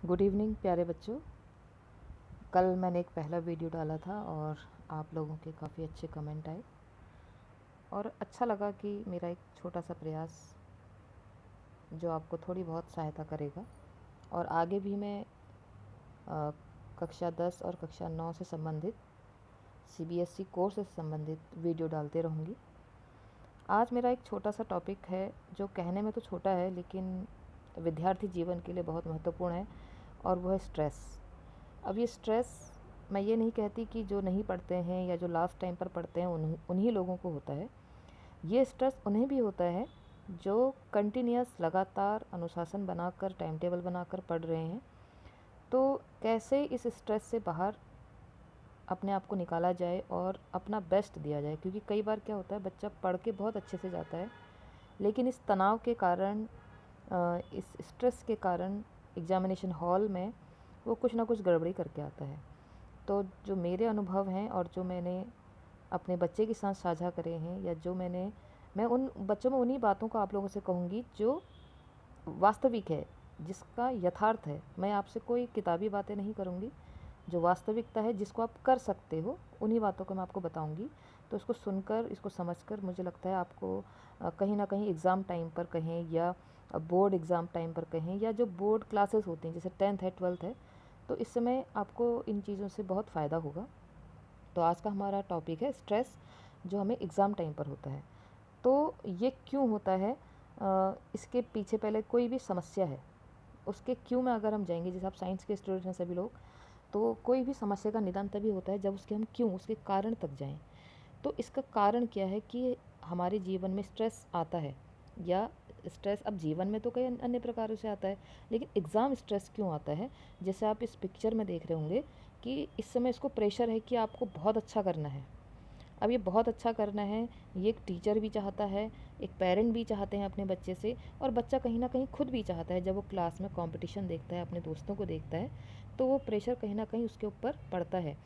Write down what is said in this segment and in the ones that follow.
Good evening प्यारे बच्चों। कल मैंने एक पहला वीडियो डाला था और आप लोगों के काफ़ी अच्छे कमेंट आए और अच्छा लगा कि मेरा एक छोटा सा प्रयास जो आपको थोड़ी बहुत सहायता करेगा। और आगे भी मैं कक्षा 10 और कक्षा 9 से संबंधित सीबीएसई कोर्स से संबंधित वीडियो डालते रहूँगी। आज मेरा एक छोटा सा टॉपिक है जो कहने में तो छोटा है लेकिन विद्यार्थी जीवन के लिए बहुत महत्वपूर्ण है और वो है स्ट्रेस। अब ये स्ट्रेस मैं ये नहीं कहती कि जो नहीं पढ़ते हैं या जो लास्ट टाइम पर पढ़ते हैं उन्हीं लोगों को होता है। ये स्ट्रेस उन्हें भी होता है जो कंटिन्यूस लगातार अनुशासन बनाकर टाइम टेबल बनाकर पढ़ रहे हैं। तो कैसे इस स्ट्रेस से बाहर अपने आप को निकाला जाए और अपना बेस्ट दिया जाए, क्योंकि कई बार क्या होता है बच्चा पढ़ के बहुत अच्छे से जाता है लेकिन इस तनाव के कारण इस स्ट्रेस के कारण एग्ज़ामिनेशन हॉल में वो कुछ ना कुछ गड़बड़ी करके आता है। तो जो मेरे अनुभव हैं और जो मैंने अपने बच्चे के साथ साझा करे हैं या जो मैं उन बच्चों में उन्हीं बातों को आप लोगों से कहूँगी जो वास्तविक है, जिसका यथार्थ है। मैं आपसे कोई किताबी बातें नहीं करूँगी, जो वास्तविकता है जिसको आप कर सकते हो उन्हीं बातों को मैं आपको बताऊँगी। तो इसको सुनकर, इसको समझकर मुझे लगता है आपको कहीं ना कहीं एग्ज़ाम टाइम पर कहें या बोर्ड एग्ज़ाम टाइम पर कहें या जो बोर्ड क्लासेस होती हैं जैसे 10th है 12th है, तो इस समय आपको इन चीज़ों से बहुत फ़ायदा होगा। तो आज का हमारा टॉपिक है स्ट्रेस, जो हमें एग्ज़ाम टाइम पर होता है। तो ये क्यों होता है, इसके पीछे पहले कोई भी समस्या है उसके क्यों में अगर हम जाएंगे, जैसे आप साइंस के स्टूडेंट हैं सभी लोग, तो कोई भी समस्या का निदान तभी होता है जब उसके हम क्यों, उसके कारण तक जाएं। तो इसका कारण क्या है कि हमारे जीवन में स्ट्रेस आता है, या स्ट्रेस अब जीवन में तो कई अन्य प्रकारों से आता है, लेकिन एग्ज़ाम स्ट्रेस क्यों आता है। जैसे आप इस पिक्चर में देख रहे होंगे कि इस समय इसको प्रेशर है कि आपको बहुत अच्छा करना है। अब ये बहुत अच्छा करना है, ये एक टीचर भी चाहता है, एक पेरेंट भी चाहते हैं अपने बच्चे से, और बच्चा कहीं ना कहीं खुद भी चाहता है। जब वो क्लास में कंपटीशन देखता है, अपने दोस्तों को देखता है, तो वो प्रेशर कहीं ना कहीं उसके ऊपर पड़ता है।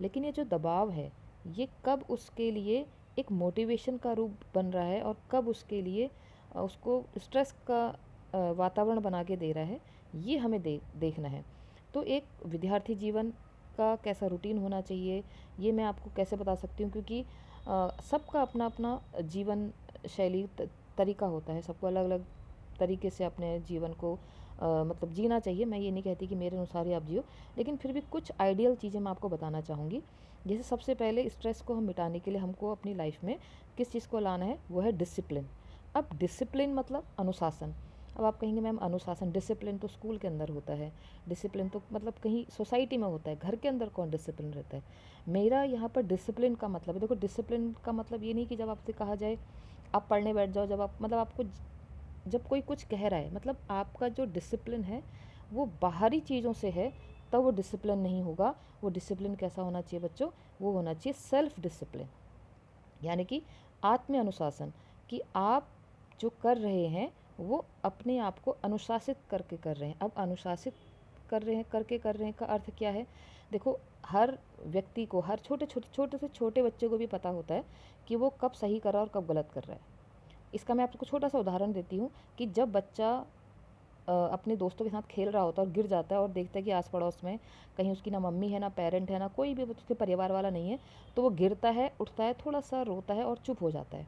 लेकिन ये जो दबाव है ये कब उसके लिए एक मोटिवेशन का रूप बन रहा है और कब उसके लिए उसको स्ट्रेस का वातावरण बना के दे रहा है, ये हमें देखना है। तो एक विद्यार्थी जीवन का कैसा रूटीन होना चाहिए ये मैं आपको कैसे बता सकती हूँ, क्योंकि सबका अपना अपना जीवन शैली तरीका होता है। सबको अलग अलग तरीके से अपने जीवन को मतलब जीना चाहिए। मैं ये नहीं कहती कि मेरे अनुसार ही आप जियो, लेकिन फिर भी कुछ आइडियल चीज़ें मैं आपको बताना चाहूँगी। जैसे सबसे पहले स्ट्रेस को हम मिटाने के लिए हमको अपनी लाइफ में किस चीज़ को लाना है, वो है डिसिप्लिन। अब डिसिप्लिन मतलब अनुशासन। अब आप कहेंगे मैम अनुशासन, डिसिप्लिन तो स्कूल के अंदर होता है, डिसिप्लिन तो मतलब कहीं सोसाइटी में होता है, घर के अंदर कौन डिसिप्लिन रहता है। मेरा यहाँ पर डिसिप्लिन का मतलब है, देखो डिसिप्लिन का मतलब ये नहीं कि जब आपसे कहा जाए आप पढ़ने बैठ जाओ, जब आप मतलब आपको जब कोई कुछ कह रहा है, मतलब आपका जो डिसिप्लिन है वो बाहरी चीज़ों से है, तब वो डिसिप्लिन नहीं होगा। वो डिसिप्लिन कैसा होना चाहिए बच्चों, वो होना चाहिए सेल्फ डिसिप्लिन, यानी कि आत्म अनुशासन, कि आप जो कर रहे हैं वो अपने आप को अनुशासित करके कर रहे हैं। अब अनुशासित कर रहे हैं का अर्थ क्या है। देखो, हर व्यक्ति को, हर छोटे से छोटे बच्चे को भी पता होता है कि वो कब सही कर रहा है और कब गलत कर रहा है। इसका मैं आपको छोटा सा उदाहरण देती हूँ कि जब बच्चा अपने दोस्तों के साथ खेल रहा होता है और गिर जाता है और देखता है कि आस पड़ोस में कहीं उसकी ना मम्मी है, ना पेरेंट है, ना कोई भी उसके परिवार वाला नहीं है, तो वो गिरता है, उठता है, थोड़ा सा रोता है और चुप हो जाता है।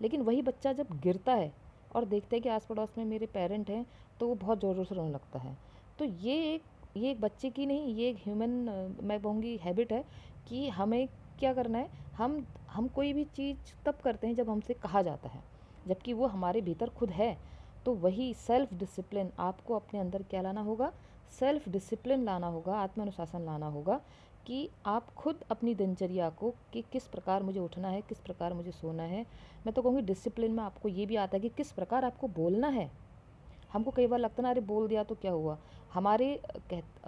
लेकिन वही बच्चा जब गिरता है और देखता है कि आस पड़ोस में मेरे पेरेंट हैं, तो वो बहुत ज़ोर ज़ोर से रोने लगता है। तो ये एक बच्चे की नहीं, ये एक ह्यूमन मैं कहूँगी हैबिट है कि हमें क्या करना है। हम कोई भी चीज़ तब करते हैं जब हमसे कहा जाता है, जबकि वो हमारे भीतर खुद है। तो वही सेल्फ डिसिप्लिन आपको अपने अंदर क्या लाना होगा, सेल्फ डिसिप्लिन लाना होगा, आत्मानुशासन लाना होगा, कि आप खुद अपनी दिनचर्या को, कि किस प्रकार मुझे उठना है, किस प्रकार मुझे सोना है। मैं तो कहूँगी डिसिप्लिन में आपको ये भी आता है कि किस प्रकार आपको बोलना है। हमको कई बार लगता ना, अरे बोल दिया तो क्या हुआ। हमारे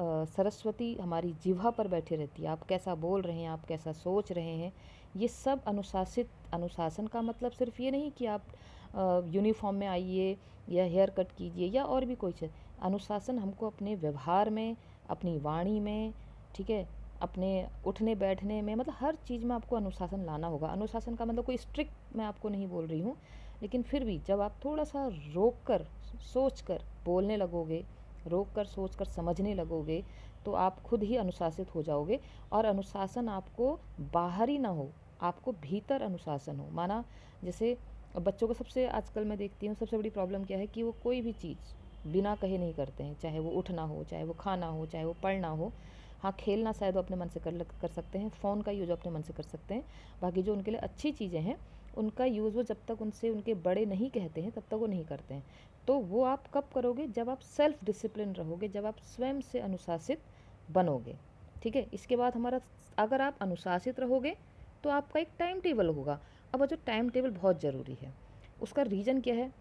सरस्वती हमारी जिह्वा पर बैठी रहती है, आप कैसा बोल रहे हैं, आप कैसा सोच रहे हैं, ये सब अनुशासित। अनुशासन का मतलब सिर्फ ये नहीं कि आप यूनिफॉर्म में आइए या हेयर कट कीजिए या और भी कोई चीज़। अनुशासन हमको अपने व्यवहार में, अपनी वाणी में, ठीक है, अपने उठने बैठने में, मतलब हर चीज़ में आपको अनुशासन लाना होगा। अनुशासन का मतलब कोई स्ट्रिक्ट मैं आपको नहीं बोल रही हूँ, लेकिन फिर भी जब आप थोड़ा सा रोक कर, सोच कर बोलने लगोगे, रोक कर सोच कर समझने लगोगे तो आप खुद ही अनुशासित हो जाओगे। और अनुशासन आपको बाहरी ना हो, आपको भीतर अनुशासन हो। माना जैसे बच्चों को सबसे आजकल मैं देखती हूँ सबसे बड़ी प्रॉब्लम क्या है कि वो कोई भी चीज़ बिना कहे नहीं करते हैं, चाहे वो उठना हो, चाहे वो खाना हो, चाहे वो पढ़ना हो। हाँ, खेलना शायद वो अपने मन से कर सकते हैं, फ़ोन का यूज़ अपने मन से कर सकते हैं। बाकी जो उनके लिए अच्छी चीज़ें हैं उनका यूज़ वो जब तक उनसे उनके बड़े नहीं कहते हैं तब तक वो नहीं करते हैं। तो वो आप कब करोगे? जब आप सेल्फ डिसिप्लिन रहोगे, जब आप स्वयं से अनुशासित बनोगे। ठीक है, इसके बाद हमारा, अगर आप अनुशासित रहोगे तो आपका एक टाइम टेबल होगा। अब जो टाइम टेबल बहुत ज़रूरी है, उसका रीज़न क्या है?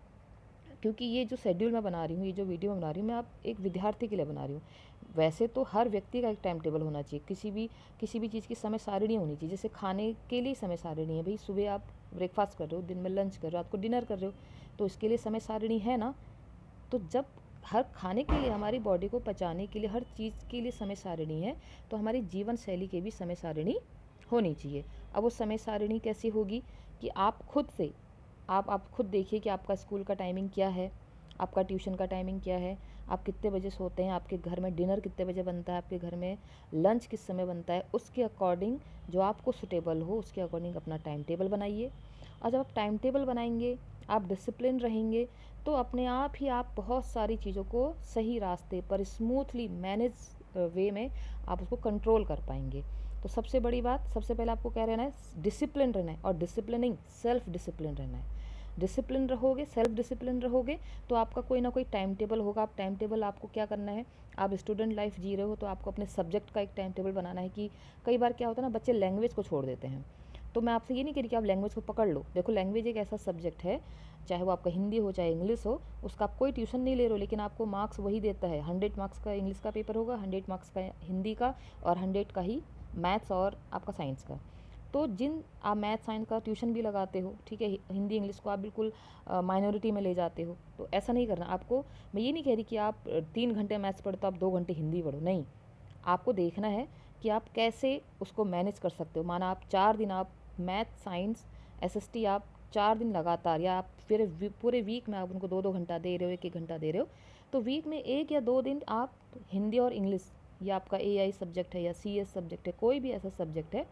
क्योंकि ये जो शेड्यूल मैं बना रही हूँ, ये जो वीडियो मैं बना रही हूँ, मैं आप एक विद्यार्थी के लिए बना रही हूँ। वैसे तो हर व्यक्ति का एक टाइम टेबल होना चाहिए, किसी भी चीज़ की समय सारिणी होनी चाहिए। जैसे खाने के लिए समय सारिणी है, भाई सुबह आप ब्रेकफास्ट कर रहे हो, दिन में लंच कर रहे हो, रात को डिनर कर रहे हो, तो इसके लिए समय सारिणी है ना। तो जब हर खाने के लिए, हमारी बॉडी को पचाने के लिए, हर चीज़ के लिए समय सारिणी है, तो हमारी जीवन शैली के भी समय सारिणी होनी चाहिए। अब वो समय सारिणी कैसी होगी कि आप खुद से, आप खुद देखिए कि आपका स्कूल का टाइमिंग क्या है, आपका ट्यूशन का टाइमिंग क्या है, आप कितने बजे सोते हैं, आपके घर में डिनर कितने बजे बनता है, आपके घर में लंच किस समय बनता है, उसके अकॉर्डिंग जो आपको सुटेबल हो उसके अकॉर्डिंग अपना टाइम टेबल बनाइए। और जब आप टाइम टेबल बनाएंगे, आप डिसिप्लिन रहेंगे, तो अपने आप ही आप बहुत सारी चीज़ों को सही रास्ते पर स्मूथली मैनेज वे में आप उसको कंट्रोल कर पाएंगे। तो सबसे बड़ी बात, सबसे पहले आपको क्या रहना है? डिसिप्लिन रहना है। और डिसिप्लिनिंग सेल्फ डिसिप्लिन रहना है। डिसिप्लिन रहोगे, सेल्फ डिसिप्लिन रहोगे, तो आपका कोई ना कोई टाइम टेबल होगा। आप टाइम टेबल, आपको क्या करना है, आप स्टूडेंट लाइफ जी रहे हो तो आपको अपने सब्जेक्ट का एक टाइम टेबल बनाना है। कि कई बार क्या होता है ना, बच्चे लैंग्वेज को छोड़ देते हैं। तो मैं आपसे ये नहीं कह रही कि आप लैंग्वेज को पकड़ लो। देखो, लैंग्वेज एक ऐसा सब्जेक्ट है, चाहे वो आपका हिंदी हो चाहे इंग्लिश हो, उसका आप कोई ट्यूशन नहीं ले रहे हो, लेकिन आपको मार्क्स वही देता है। 100 मार्क्स का इंग्लिश का पेपर होगा, 100 मार्क्स का हिंदी का, और 100 का ही मैथ्स और आपका साइंस का। तो जिन आप मैथ साइंस का ट्यूशन भी लगाते हो, ठीक है, हिंदी इंग्लिश को आप बिल्कुल माइनॉरिटी में ले जाते हो, तो ऐसा नहीं करना आपको। मैं ये नहीं कह रही कि आप 3 घंटे मैथ्स पढ़ो तो आप 2 घंटे हिंदी पढ़ो, नहीं। आपको देखना है कि आप कैसे उसको मैनेज कर सकते हो। माना आप 4 दिन आप मैथ साइंस एसएसटी आप 4 दिन लगातार, या आप फिर पूरे वीक में आप उनको 2-2 घंटा दे रहे हो, 1-1 घंटा दे रहे हो, तो वीक में 1 या 2 दिन आप हिंदी और इंग्लिश, या आपका एआई सब्जेक्ट है या सीएस सब्जेक्ट है, कोई भी ऐसा सब्जेक्ट है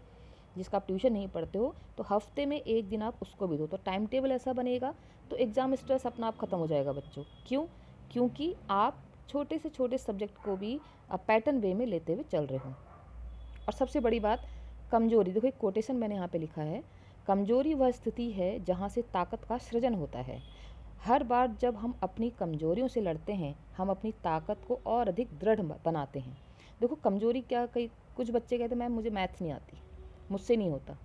जिसका आप ट्यूशन नहीं पढ़ते हो, तो हफ्ते में 1 दिन आप उसको भी दो। तो टाइम टेबल ऐसा बनेगा तो एग्ज़ाम स्ट्रेस अपना आप ख़त्म हो जाएगा बच्चों। क्यों? क्योंकि आप छोटे से छोटे सब्जेक्ट को भी पैटर्न वे में लेते हुए चल रहे हो। और सबसे बड़ी बात, कमजोरी, देखो एक कोटेशन मैंने यहाँ पे लिखा है, कमजोरी वह स्थिति है जहाँ से ताकत का सृजन होता है। हर बार जब हम अपनी कमजोरियों से लड़ते हैं, हम अपनी ताकत को और अधिक दृढ़ बनाते हैं। देखो कमजोरी क्या, कई कुछ बच्चे कहते हैं मैम मुझे मैथ्स नहीं आती, मुझसे नहीं होता।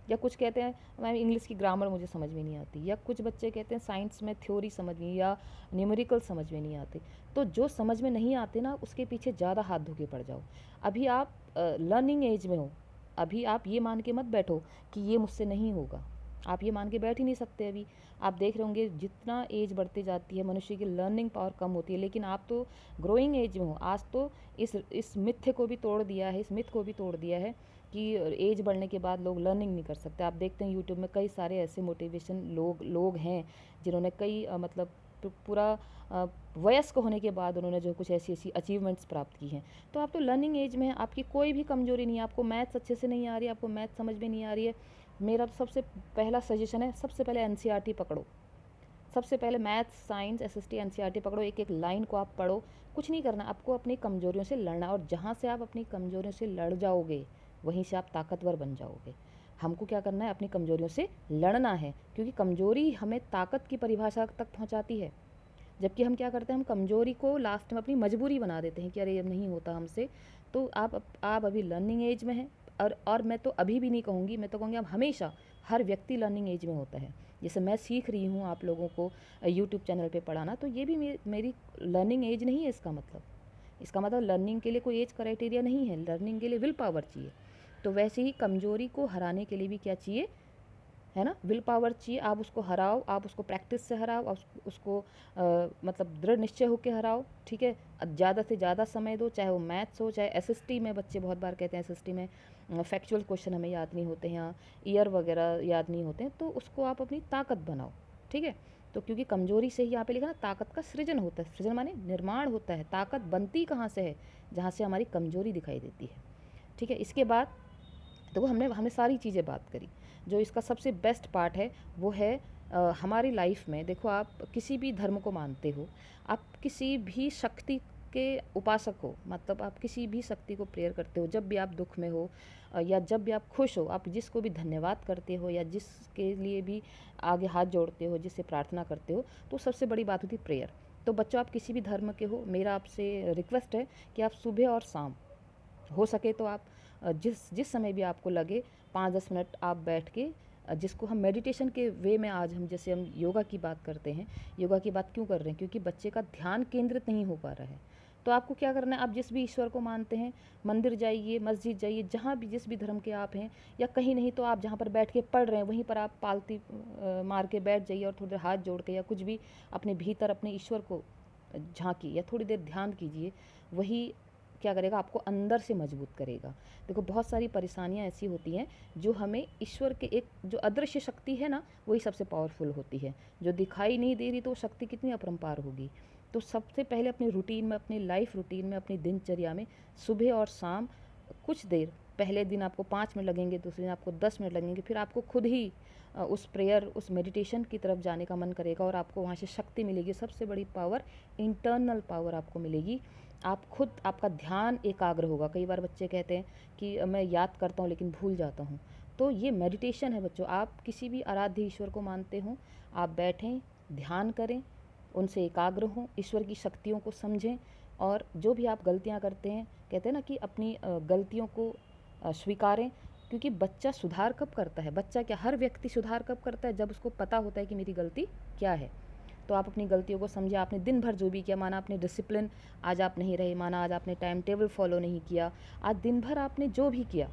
या कुछ कहते हैं मैम इंग्लिश की ग्रामर मुझे समझ में नहीं आती। या कुछ बच्चे कहते हैं साइंस में थ्योरी समझ नहीं, या न्यूमेरिकल समझ में नहीं आते। तो जो समझ में नहीं आते ना, उसके पीछे ज़्यादा हाथ धो के पड़ जाओ। अभी आप लर्निंग एज में हो, अभी आप ये मान के मत बैठो कि ये मुझसे नहीं होगा। आप ये मान के बैठ ही नहीं सकते। अभी आप देख रहे होंगे जितना एज बढ़ती जाती है मनुष्य की लर्निंग पावर कम होती है, लेकिन आप तो ग्रोइंग एज में हो। आज तो इस मिथ्य को भी तोड़ दिया है, इस मिथ को भी तोड़ दिया है कि एज बढ़ने के बाद लोग लर्निंग नहीं कर सकते। आप देखते हैं यूट्यूब में कई सारे ऐसे मोटिवेशन लोग हैं जिन्होंने कई मतलब पूरा वयस्क होने के बाद उन्होंने जो कुछ ऐसी ऐसी अचीवमेंट्स प्राप्त की हैं। तो आप तो लर्निंग एज में हैं, आपकी कोई भी कमजोरी नहीं है। आपको मैथ्स अच्छे से नहीं आ रही है, आपको मैथ्स समझ में नहीं आ रही है, मेरा तो सबसे पहला सजेशन है, सबसे पहले एनसीईआरटी पकड़ो। सबसे पहले मैथ्स साइंस एसएसटी एनसीईआरटी पकड़ो, एक एक लाइन को आप पढ़ो। कुछ नहीं करना, आपको अपनी कमजोरियों से लड़ना, और जहाँ से आप अपनी कमजोरियों से लड़ जाओगे वहीं से आप ताकतवर बन जाओगे। हमको क्या करना है? अपनी कमजोरियों से लड़ना है, क्योंकि कमजोरी हमें ताकत की परिभाषा तक पहुंचाती है। जबकि हम क्या करते हैं, हम कमजोरी को लास्ट में अपनी मजबूरी बना देते हैं कि अरे अब नहीं होता हमसे। तो आप अभी लर्निंग एज में हैं। और मैं तो अभी भी नहीं कहूँगी, मैं तो कहूँगी अब हमेशा हर व्यक्ति लर्निंग एज में होता है। जैसे मैं सीख रही हूँ आप लोगों को यूट्यूब चैनल पे पढ़ाना, तो ये भी मेरी लर्निंग एज नहीं है। इसका मतलब लर्निंग के लिए कोई एज क्राइटेरिया नहीं है, लर्निंग के लिए विल पावर चाहिए। तो वैसे ही कमजोरी को हराने के लिए भी क्या चाहिए, है ना, विल पावर चाहिए। आप उसको हराओ, आप उसको प्रैक्टिस से हराओ, आप उसको मतलब दृढ़ निश्चय होकर हराओ। ठीक है, ज़्यादा से ज़्यादा समय दो, चाहे वो मैथ्स हो चाहे एसएसटी में। बच्चे बहुत बार कहते हैं एसएसटी में फैक्चुअल क्वेश्चन हमें याद नहीं होते हैं, ईयर वगैरह याद नहीं होते हैं, तो उसको आप अपनी ताकत बनाओ। ठीक है, तो क्योंकि कमजोरी से ही यहाँ पे लिखा ना ताकत का सृजन होता है, सृजन माने निर्माण होता है, ताकत बनती कहाँ से है, जहाँ से हमारी कमजोरी दिखाई देती है। ठीक है, इसके बाद देखो हमने हमने सारी चीज़ें बात करी। जो इसका सबसे बेस्ट पार्ट है वो है हमारी लाइफ में देखो, आप किसी भी धर्म को मानते हो, आप किसी भी शक्ति के उपासक हो, मतलब आप किसी भी शक्ति को प्रेयर करते हो, जब भी आप दुख में हो या जब भी आप खुश हो, आप जिसको भी धन्यवाद करते हो या जिसके लिए भी आगे हाथ जोड़ते हो, जिससे प्रार्थना करते हो, तो सबसे बड़ी बात होती है प्रेयर। तो बच्चों, आप किसी भी धर्म के हो, मेरा आपसे रिक्वेस्ट है कि आप सुबह और शाम हो सके तो आप जिस जिस समय भी आपको लगे 5-10 मिनट आप बैठ के जिसको हम मेडिटेशन के वे में, आज हम जैसे हम योगा की बात करते हैं, योगा की बात क्यों कर रहे हैं, क्योंकि बच्चे का ध्यान केंद्रित नहीं हो पा रहा है। तो आपको क्या करना है, आप जिस भी ईश्वर को मानते हैं, मंदिर जाइए, मस्जिद जाइए, जहाँ भी जिस भी धर्म के आप हैं, या कहीं नहीं तो आप जहाँ पर बैठ के पढ़ रहे हैं वहीं पर आप पालती मार के बैठ जाइए और थोड़ी देर हाथ जोड़ के या कुछ भी अपने भीतर अपने ईश्वर को झांकी या थोड़ी देर ध्यान कीजिए। वही क्या करेगा, आपको अंदर से मजबूत करेगा। देखो बहुत सारी परेशानियां ऐसी होती हैं जो हमें ईश्वर के एक जो अदृश्य शक्ति है ना, वही सबसे पावरफुल होती है। जो दिखाई नहीं दे रही तो वो शक्ति कितनी अपरंपार होगी। तो सबसे पहले अपनी रूटीन में, अपनी लाइफ रूटीन में, अपनी दिनचर्या में सुबह और शाम कुछ देर, पहले दिन आपको 5 मिनट लगेंगे, दूसरे दिन आपको 10 मिनट लगेंगे, फिर आपको खुद ही उस प्रेयर, उस मेडिटेशन की तरफ जाने का मन करेगा और आपको वहाँ से शक्ति मिलेगी। सबसे बड़ी पावर, इंटरनल पावर आपको मिलेगी। आप खुद, आपका ध्यान एकाग्र होगा। कई बार बच्चे कहते हैं कि मैं याद करता हूँ लेकिन भूल जाता हूँ, तो ये मेडिटेशन है बच्चों। आप किसी भी आराध्य ईश्वर को मानते हो, आप बैठें, ध्यान करें, उनसे एकाग्र हों, ईश्वर की शक्तियों को समझें, और जो भी आप गलतियाँ करते हैं, कहते हैं ना कि अपनी गलतियों को स्वीकारें। क्योंकि बच्चा सुधार कब करता है, बच्चा क्या, हर व्यक्ति सुधार कब करता है, जब उसको पता होता है कि मेरी गलती क्या है। तो आप अपनी गलतियों को समझिए। आपने दिन भर जो भी किया, माना आपने डिसिप्लिन आज आप नहीं रहे, माना आज आपने टाइम टेबल फॉलो नहीं किया, आज दिन भर आपने जो भी किया,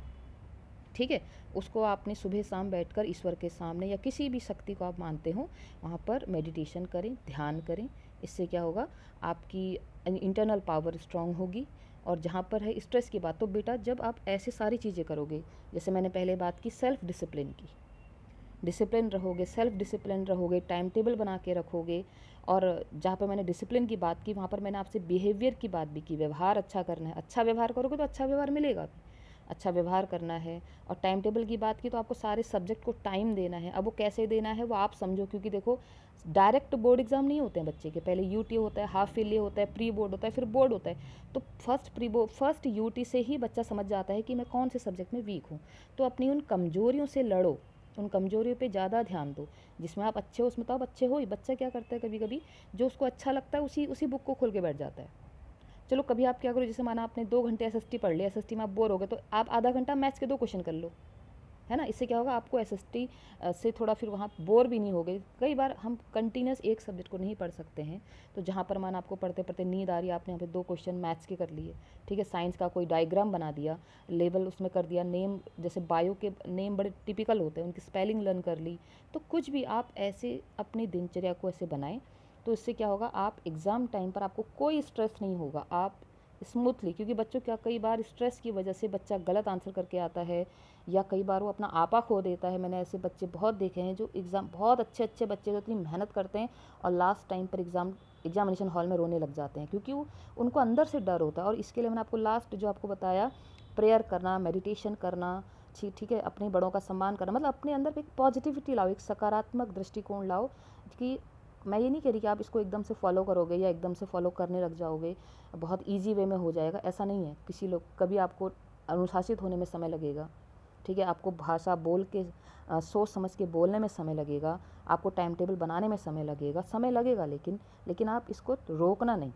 ठीक है, उसको आपने सुबह शाम बैठकर ईश्वर के सामने या किसी भी शक्ति को आप मानते हो वहाँ पर मेडिटेशन करें, ध्यान करें। इससे क्या होगा, आपकी इंटरनल पावर स्ट्रांग होगी। और जहाँ पर है स्ट्रेस की बात, तो बेटा जब आप ऐसे सारी चीज़ें करोगे, जैसे मैंने पहले बात की सेल्फ डिसिप्लिन की, डिसिप्लिन रहोगे, सेल्फ डिसिप्लिन रहोगे, टाइम टेबल बना के रखोगे, और जहाँ पर मैंने डिसिप्लिन की बात की वहाँ पर मैंने आपसे बिहेवियर की बात भी की, व्यवहार अच्छा करना है। अच्छा व्यवहार करोगे तो अच्छा व्यवहार मिलेगा भी, अच्छा व्यवहार करना है। और टाइम टेबल की बात की तो आपको सारे सब्जेक्ट को टाइम देना है। अब वो कैसे देना है वो आप समझो, क्योंकि देखो डायरेक्ट बोर्ड एग्जाम नहीं होते हैं बच्चे के, पहले यूटी होता है, हाफ ईयरली होता है, प्री बोर्ड होता है, फिर बोर्ड होता है। तो फर्स्ट यूटी से ही बच्चा समझ जाता है कि मैं कौन से सब्जेक्ट में वीक हूँ। तो अपनी उन कमजोरियों से लड़ो, उन कमजोरियों पे ज़्यादा ध्यान दो। जिसमें आप अच्छे हो उसमें तो आप अच्छे हो ही। बच्चा क्या करता है, कभी कभी जो उसको अच्छा लगता है उसी उसी बुक को खोल के बैठ जाता है। चलो कभी आप क्या करो, जैसे माना आपने 2 घंटे एसएसटी पढ़ लिया, एसएसटी में आप बोर हो गए, तो आप आधा घंटा मैथ्स के 2 क्वेश्चन कर लो, है ना। इससे क्या होगा, आपको एसएसटी से थोड़ा फिर वहाँ बोर भी नहीं हो गई। कई बार हम कंटिन्यूस एक सब्जेक्ट को नहीं पढ़ सकते हैं, तो जहाँ पर माना आपको पढ़ते पढ़ते नींद आ रही है, आपने यहाँ पे 2 क्वेश्चन मैथ्स के कर लिए, ठीक है। साइंस का कोई डायग्राम बना दिया, लेवल उसमें कर दिया, नेम जैसे बायो के नेम बड़े टिपिकल होते हैं, उनकी स्पेलिंग लर्न कर ली। तो कुछ भी आप ऐसे अपनी दिनचर्या को ऐसे बनाएं, तो इससे क्या होगा, आप एग्ज़ाम टाइम पर आपको कोई स्ट्रेस नहीं होगा, आप स्मूथली। क्योंकि बच्चों क्या, कई बार स्ट्रेस की वजह से बच्चा गलत आंसर करके आता है, या कई बार वो अपना आपा खो देता है। मैंने ऐसे बच्चे बहुत देखे हैं जो एग्ज़ाम, बहुत अच्छे अच्छे बच्चे जो इतनी मेहनत करते हैं और लास्ट टाइम पर एग्जामिनेशन हॉल में रोने लग जाते हैं, क्योंकि वो उनको अंदर से डर होता है। और इसके लिए मैंने आपको लास्ट जो आपको बताया, प्रेयर करना, मेडिटेशन करना, ठीक है, अपने बड़ों का सम्मान करना, मतलब अपने अंदर एक पॉजिटिविटी लाओ, एक सकारात्मक दृष्टिकोण लाओ। कि मैं ये नहीं कह रही कि आप इसको एकदम से फॉलो करोगे या एकदम से फॉलो करने लग जाओगे, बहुत ईजी वे में हो जाएगा, ऐसा नहीं है। किसी लोग कभी आपको अनुशासित होने में समय लगेगा, ठीक है, आपको भाषा बोल के सोच समझ के बोलने में समय लगेगा, आपको टाइम टेबल बनाने में समय लगेगा, लेकिन आप इसको रोकना नहीं।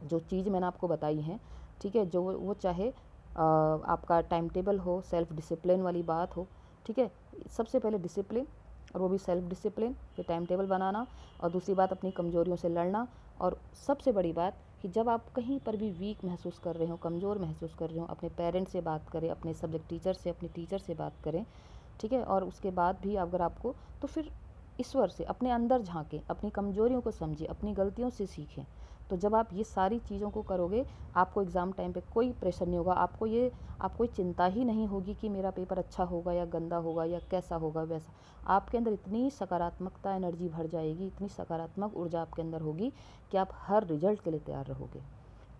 जो चीज़ मैंने आपको बताई है, ठीक है, जो वो चाहे आपका टाइम टेबल हो, सेल्फ डिसिप्लिन वाली बात हो, ठीक है। सबसे पहले डिसिप्लिन, और वो भी सेल्फ डिसिप्लिन, फिर टाइम टेबल बनाना, और दूसरी बात अपनी कमज़ोरियों से लड़ना। और सबसे बड़ी बात कि जब आप कहीं पर भी वीक महसूस कर रहे हो, कमज़ोर महसूस कर रहे हो, अपने पेरेंट्स से बात करें, अपने सब्जेक्ट टीचर से, अपने टीचर से बात करें, ठीक है। और उसके बाद भी अगर आपको, तो फिर ईश्वर से अपने अंदर झांकें, अपनी कमज़ोरियों को समझें, अपनी गलतियों से सीखें। तो जब आप ये सारी चीज़ों को करोगे, आपको एग्ज़ाम टाइम पे कोई प्रेशर नहीं होगा, आपको ये चिंता ही नहीं होगी कि मेरा पेपर अच्छा होगा या गंदा होगा या कैसा होगा वैसा। आपके अंदर इतनी सकारात्मकता एनर्जी भर जाएगी, इतनी सकारात्मक ऊर्जा आपके अंदर होगी कि आप हर रिजल्ट के लिए तैयार रहोगे।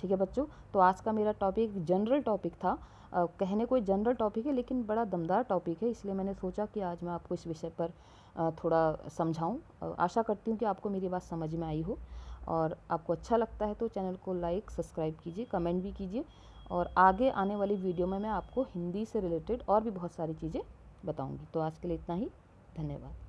ठीक है बच्चों, तो आज का मेरा टॉपिक जनरल टॉपिक था। कहने को जनरल टॉपिक है लेकिन बड़ा दमदार टॉपिक है, इसलिए मैंने सोचा कि आज मैं आपको इस विषय पर थोड़ा समझाऊं। आशा करती हूँ कि आपको मेरी बात समझ में आई हो, और आपको अच्छा लगता है तो चैनल को लाइक सब्सक्राइब कीजिए, कमेंट भी कीजिए, और आगे आने वाली वीडियो में मैं आपको हिंदी से रिलेटेड और भी बहुत सारी चीज़ें बताऊँगी। तो आज के लिए इतना ही, धन्यवाद।